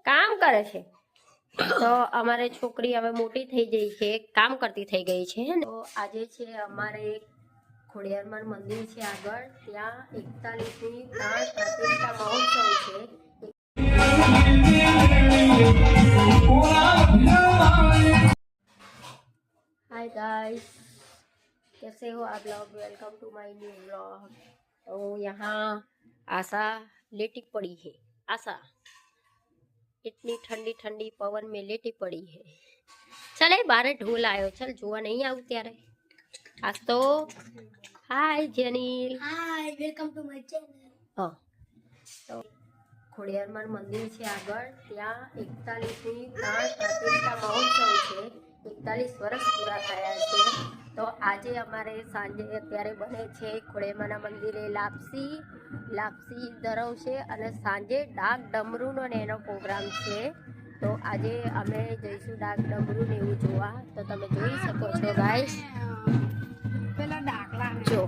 કામ કરે છે. તો અમારે છોકરી હવે મોટી થઈ ગઈ છે, કામ કરતી થઈ ગઈ છે ને. તો આજે છે અમારે ખોડિયારમાં મંદિર છે આગળ, ત્યાં 41મી પ્રાણ પ્રતિષ્ઠા મહોત્સવ છે. हाय गाइस, कैसे हो आप लोग? Welcome to my new vlog. तो यहाँ आशा लेटी पड़ी है। आशा इतनी ठंडी ठंडी पवन में लेटी पड़ी है। चले बारे ढोल आयो, चल जुआ नहीं आऊ त्यारे आज तो। Hi Jenil, hi welcome to my channel. हाँ, तो ખોડિયારમાં મંદિર છે આગળ, ત્યાં 41મી પ્રાણ પ્રતિષ્ઠા મહોત્સવ છે. 41 વર્ષ પૂરા થયા છે. તો આજે અમારે સાંજે અત્યારે બને છે ખોડિયારના મંદિરે લાપસી ધરવ છે અને સાંજે ડાક ડમરૂનો ને એનો પ્રોગ્રામ છે. તો આજે અમે જઈશું ડાક ડમરૂ ને એવું જોવા. તો તમે જોઈ શકો છો ગાઈસ, પેલા ડાકલા જો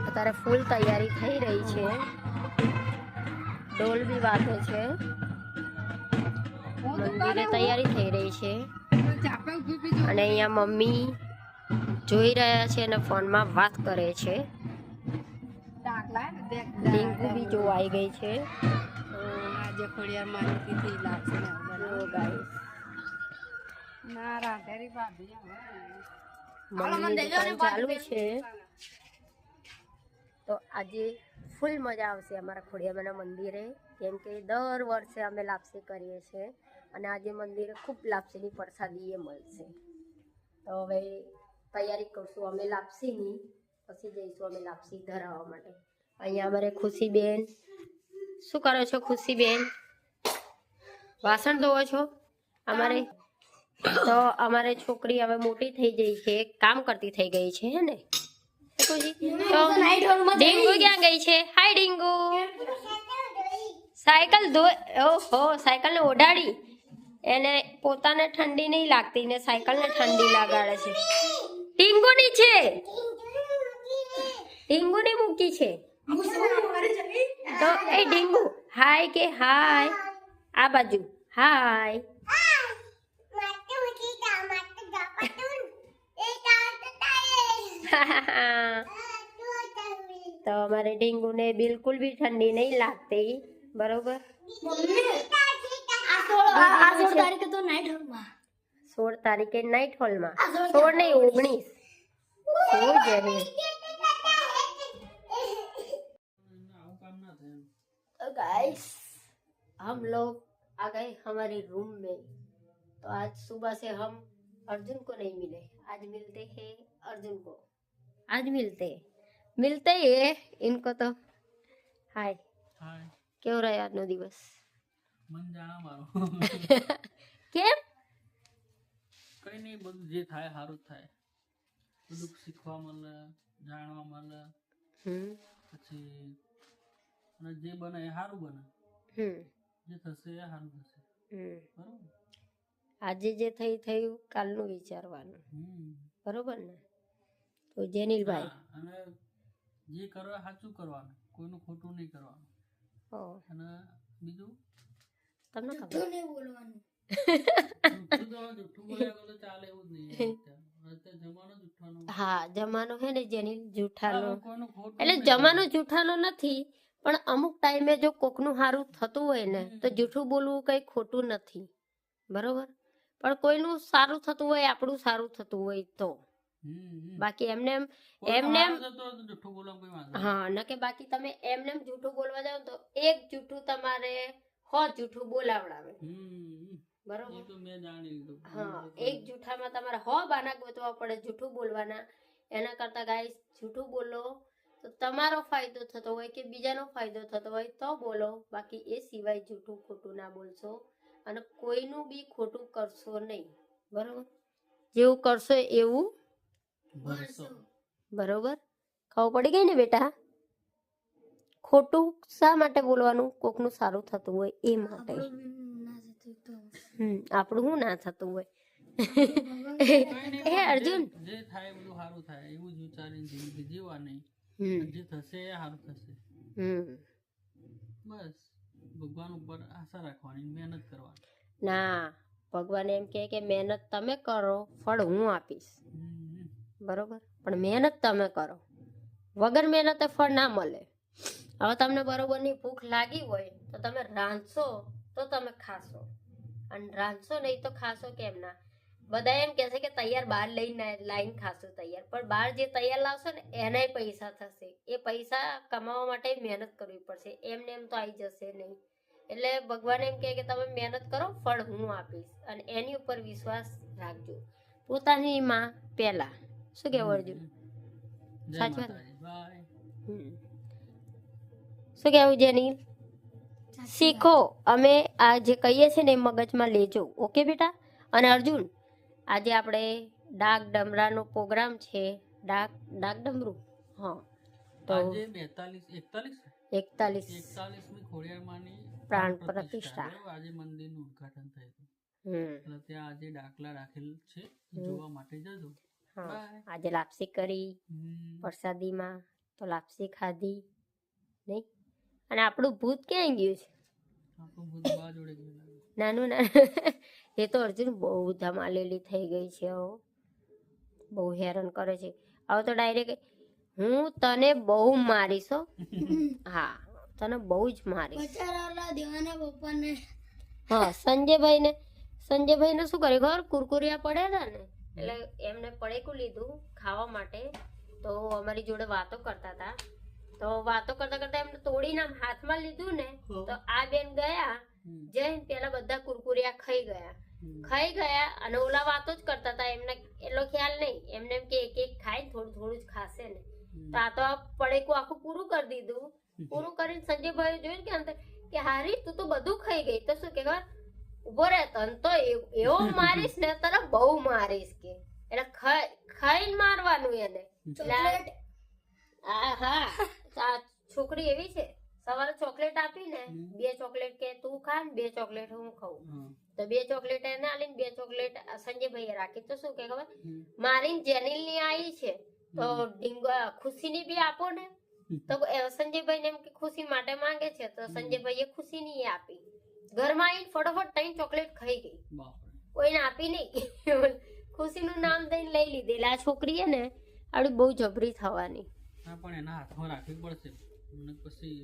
અત્યારે ફૂલ તૈયારી થઈ રહી છે. ઢોલ બી વાગે છે, મંદિરે તૈયારી થઈ રહી છે. અને અહીંયા મમ્મી જોઈ રહ્યા છે અને ફોનમાં વાત કરે છે. લિંકુ બી જોવા આવી ગઈ છે. આજે ખોડિયારમાં નીતિથી લાગશે ને ગાઈસ, ના રાધેરી ભાભી મંદિરની દુકાન ચાલુ છે. તો આજે ફૂલ મજા આવશે અમારા ખોડિયામાના મંદિરે, કેમ કે દર વર્ષે અમે લાપસી કરીએ છીએ અને આજે મંદિરે ખૂબ લાપસીની પ્રસાદી એ મળશે. તો હવે તૈયારી કરશું અમે લાપસીની, પછી જઈશું અમે લાપસી ધરાવવા માટે. અહીંયા અમારે ખુશીબેન, શું કરો છો ખુશીબેન? વાસણ ધોવો છો? અમારે છોકરી હવે મોટી થઈ ગઈ છે, કામ કરતી થઈ ગઈ છે હે ને. તો ડીંગુ ક્યાં ગઈ છે? હાય ડીંગુ, સાયકલ ઓહો, સાયકલ ને ઓઢાડી. એને પોતાને ઠંડી નહીં લાગતી ને સાયકલ ને ઠંડી લાગાડે છે. ડીંગુની છે, ડીંગુની મૂકી છે. તો એ ડીંગુ હાય કે હાય, આ બાજુ હાય. તો અમારે ડીંગુને બિલકુલ બી ઠંડી નહીં લાગતી, બરોબર? 16 તારીખે તો નાઈટ હોલમાં, 16 તારીખે નાઈટ હોલમાં, 16 नहीं 19 हो जाए. तो गाइस हम लोग आ गए हमारे रूम में. तो आज सुबह से हम अर्जुन को नहीं मिले, आज मिलते हैं अर्जुन को, आज मिलते ही है इनको. तो हाय हाय, કેવો રહ્યો આજનો દિવસ? મન જાણા મારો કેમ? કઈ નહીં, બધું જે થાય સારું જ થાય. બધું શીખવા મળે, જાણવા મળે, પછી અને જે બને એ સારું બને, જે થશે એ સારું થશે. બરોબર, આજે જે થયું કાલનું વિચારવાનું, બરોબર ને? તો જેનિલભાઈ, અને જે કરો એ સાચું કરવાનું, કોઈનું ખોટું નહીં કરવાનું. અને બીજું તમને ખબર જૂઠું નહીં બોલવાનું. જૂઠું બોલ્યા કરો ચાલે એવું જ નહીં. જમાનો જૂઠાનો, હા જમાનો હે ને જેનિલ જૂઠાનો, કોઈનું ખોટું એટલે જમાનો જૂઠાનો નથી, પણ અમુક ટાઈમે જો કોકનું સારું થતું હોય ને તો જૂઠું બોલવું કઈ ખોટું નથી, બરોબર? પણ કોઈનું સારું થતું હોય, આપણું સારું થતું હોય તો, બાકી એમને જૂઠું બોલવા કોઈ વાંધો નહીં. હા, ન કે બાકી તમે એમને જૂઠું બોલવા જાવ તો એક જૂઠું તમારે જૂઠું બોલાવડાવે, બરોબર? એ તો મેં જાણી લીધું. હા, એક જૂઠામાં તમારે બાના ગોતવા પડે જૂઠું બોલવાના. એના કરતા ગાઈસ જૂઠું બોલો તો તમારો ફાયદો થતો હોય કે બીજાનો ફાયદો થતો હોય તો બોલો, બાકી એ સિવાય જૂઠું ખોટું ના બોલશો અને કોઈનું બી ખોટું કરશો નહીં, બરોબર? જેવું કરશો એવું બરોબર. ખબર પડી ગઈ ને બેટા? ખોટું શા માટે બોલવાનું? કોકનું સારું થતું હોય એ માટે. આપણું શું ના થતું હોય? એ અર્જુન, જે થાય બધું સારું થાય એવું જ વિચારીને જિંદગી જીવવાની. જે થશે એ સારું થશે, બસ. ભગવાન ઉપર આશા રાખવાની, મહેનત કરવાની. ના, ભગવાન એમ કહે કે મહેનત તમે કરો, ફળ હું આપીશ. હમ. બરોબર, પણ મહેનત તમે કરો, વગર મહેનતે ફળ ના મળે. હવે તમને બરોબરની ભૂખ લાગી હોય તો તમે રાંધશો તો તમે ખાશો, અને રાંધશો નહીં તો ખાશો કેમ ના? બધા એમ કહે છે કે તૈયાર બહાર લાઈને ખાશું તૈયાર, પણ બહાર જે તૈયાર લાવશો ને એનાય પૈસા થશે. એ પૈસા કમાવા માટે મહેનત કરવી પડશે, એમને એમ તો આવી જશે નહીં. એટલે ભગવાન એમ કહે કે તમે મહેનત કરો, ફળ હું આપીશ, અને એની ઉપર વિશ્વાસ રાખજો. પોતાની માં પહેલા. શું કહેવું અર્જુન? જય સાચું વાત ને? માતાજી. બાય. શું કહેવું જેની? શીખો. અમે આ જે કહીએ છીએ ને એ મગજમાં લેજો. ઓકે બેટા? અને અર્જુન, આજે આપણે ડાક ડમરાનો પ્રોગ્રામ છે. ડાક ડમરું, હા. તો આજે 41મી ખોડિયારમાંની પ્રાણ પ્રતિષ્ઠા. બરાબર? આજે મંદિરનું ઉદ્ઘાટન થયું હતું. હમ એટલે ત્યાં આજે દાખલા રાખેલ છે, જોવા માટે જજો. હા, બાય. આજે લાપસી કરી હમ. પ્રસાદીમાં, તો લાપસી ખાધી નહીં. અને આપણું ભૂત ક્યાં ગયું છે? આપણું ભૂત બા જોડે ગયું લાગે. નાનું એ તો અર્જુન બહુ ધમાલેલી થઈ ગઈ છે. હવે બહુ હેરાન કરે છે. હવે તો ડાયરેક્ટ હું તને બહુ મારીશ હો. હા, તને બહુ જ મારીશ. હા, સંજયભાઈને શું કરે ખબર? કુરકુરિયા પડ્યા હતા ને, એટલે એમને પડીકું લીધું ખાવા માટે. તો અમારી જોડે વાતો કરતા હતા, તો વાતો કરતા કરતા એમને તોડીને આમ હાથમાં લીધું ને, તો આ બેન ગયા જઈને પેલા બધા કુરકુરિયા ખાઈ ગયા. અને ઓલા વાતો જ કરતા હતા, એમને એટલો ખ્યાલ નહીં. એમને એમ કે એક એક ખાય, થોડું થોડું જ ખાશે ને. તો આ તો પડીકું આખું પૂરું કરી દીધું. પૂરું કરીને સંજયભાઈ જોયું કે અંદર કે હારી તું તો બધું ખાઈ ગઈ. તો શું કે ખબર? ઉભો રહે, તને તો એવો મારીશ ને, તને બહુ મારીશ કે. એટલે ખાઈને મારવાનું એને. હા, આ છોકરી એવી છે, સવારે ચોકલેટ આપીને 2 ચોકલેટ કે તું ખા ને 2 ચોકલેટ હું ખાઉં. તો 2 ચોકલેટ એને આલીને 2 ચોકલેટ સંજયભાઈએ રાખી. તો શું કે ખબર? મારીને જેનિલ ની આવી છે, તો ખુશીની બી આપો ને. તો સંજયભાઈ એમ કે ખુશી માટે માંગે છે, તો સંજયભાઈએ ખુશીની આપી. ઘરમાં આવીને ફટોફટ 3 ચોકલેટ ખાઈ ગઈ, કોઈને આપી નહીં. ખુશીનું નામ દઈને લઈ લીધી. એટલે આ છોકરી ને આવડી બહુ જબરી થવાની. હા, પણ એના હાથમાં રાખવી પડશે, અને પછી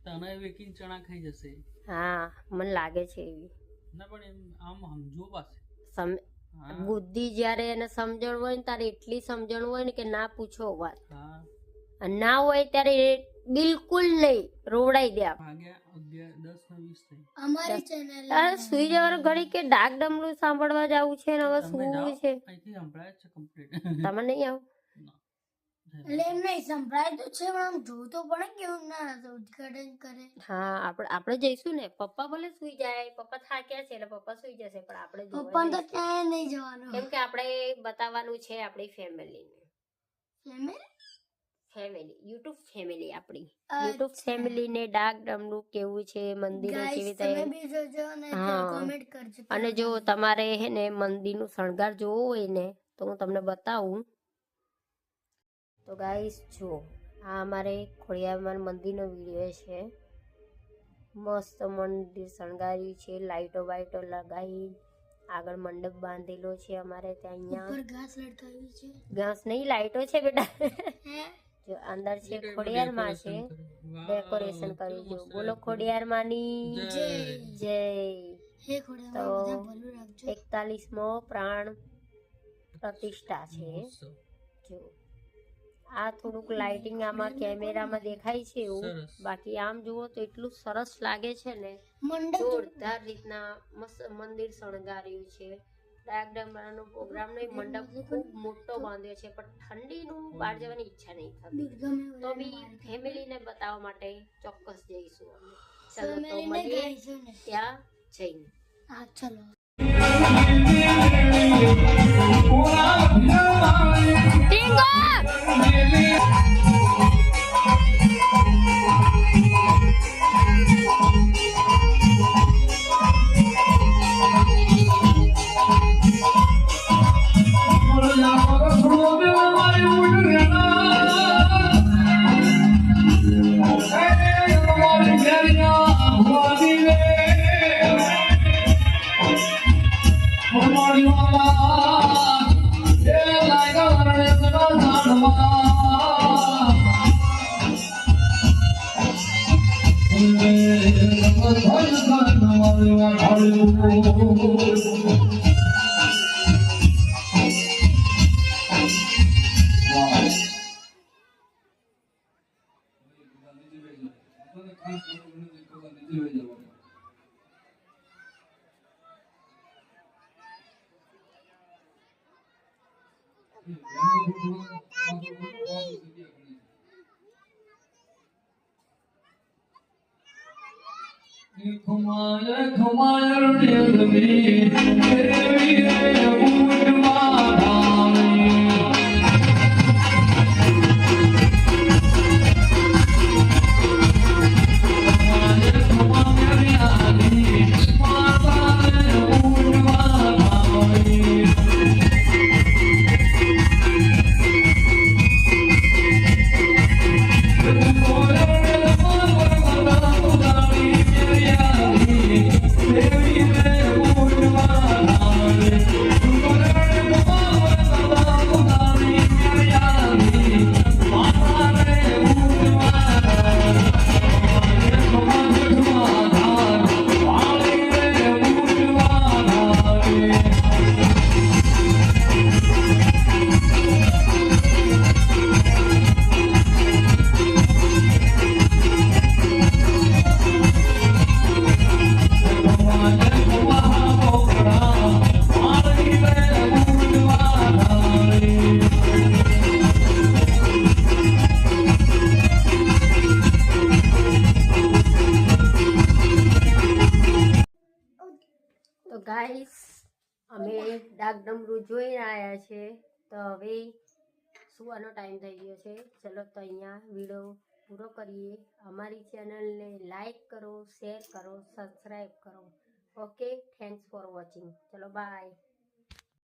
તને વેકીને ચણા ખાઈ જશે. હા, મને લાગે છે એવી. ના, પણ એમ આમ સમજવો પાસે. બુદ્ધિ જ્યારે એને સમજણ હોય ને ત્યારે એટલી સમજણ હોય ને કે ના પૂછો વાત. હા, અને ના હોય ત્યારે બિલકુલ નહીં, રોવડાઈ દે. ભાગ્યા 11, 10 ને 20 થઈ. અમારી ચેનલ સુઈ જવાનું ઘડી કે ડાક ડમરું સાંભળવા જવું છે ને હવે તમે શું જાઓ, છે? અહીંથી સંભળાય જ છે કમ્પ્લીટ. તમે નહીં આવો? એટલે એમ નહીં સંભળાય તો છે, પણ આમ જોવું તો પડે કેવું ના ઉદ્ઘાટન કરે. હા, આપણે જઈશું ને. પપ્પા ભલે સુઈ જાય, પપ્પા થાક્યા છે એટલે પપ્પા સુઈ જશે, પણ આપણે પપ્પા તો ક્યાંય નહીં જવાનું. કેમ કે આપણે બતાવવાનું છે આપણી ફેમિલીને. યુટ્યુબ ફેમિલી આપણી. યુટ્યુબ ફેમિલીને ડાક ડમરું કેવું છે, મંદિરો કેવી તમે બી જોજો અને હા. કોમેન્ટ કરજો. અને જો તમારે હે ને મંદિરનું શણગાર જોવો હોય ને, તો હું તમને બતાવું. તો ગાઈસ જો, આ અમારે ખોડિયારમાંના મંદિરનો વિડીયો છે. મસ્ત મંદિર શણગાર્યું છે, લાઈટો બાઈટો લગાવી, આગળ મંડપ બાંધેલો છે અમારે ત્યાં. ઉપર અહીંયા ઘાસ લટકાવી છે. ઘાસ નહીં, લાઈટો છે બેટા. હે જો અંદર છે ખોડિયારમાં છે, ડેકોરેશન કર્યું છે. બોલો ખોડિયારમાંની જય. હે ખોડિયાર તો બધા ભલું રાખજો. 41મો પ્રાણ પ્રતિષ્ઠા છે. જો આ થોડુંક લાઇટિંગ આમાં કેમેરામાં દેખાય છે એવું, સરસ. બાકી આમ જુઓ તો એટલું સરસ લાગે છે ને. મંડપ જોરદાર રીતના મસ્ત મંદિર શણગાર્યું છે. ડાક ડમરાનો પ્રોગ્રામ નહીં, મંડપ ખૂબ મોટો બાંધ્યો છે, પણ ઠંડીનું બહાર જવાની ઈચ્છા નહીં થતી. ગમે તો બી ફેમિલીને બતાવવા માટે ચોક્કસ જઈશું અમે. ચલો તો ફેમિલીને મળીએ ગાઈશું ને. ત્યાં જઈને. હા ચલો. Hey, ખુમાય ખુમાય દેવી દેવી રે ઉડવા ધામી ખુમાય ખુમાય રિયાની માતા રે ઉડવા ધામી તો ગાઈસ અમે ડાક ડમરૂ જોઈ રહ્યા છે. તો હવે સુવાનો ટાઈમ થઈ ગયો છે. ચલો તો અહીંયા વિડીયો પૂરો કરીએ. અમારી ચેનલને લાઈક કરો, શેર કરો, સબસ્ક્રાઈબ કરો. Okay, thanks for watching. ચલો બાય.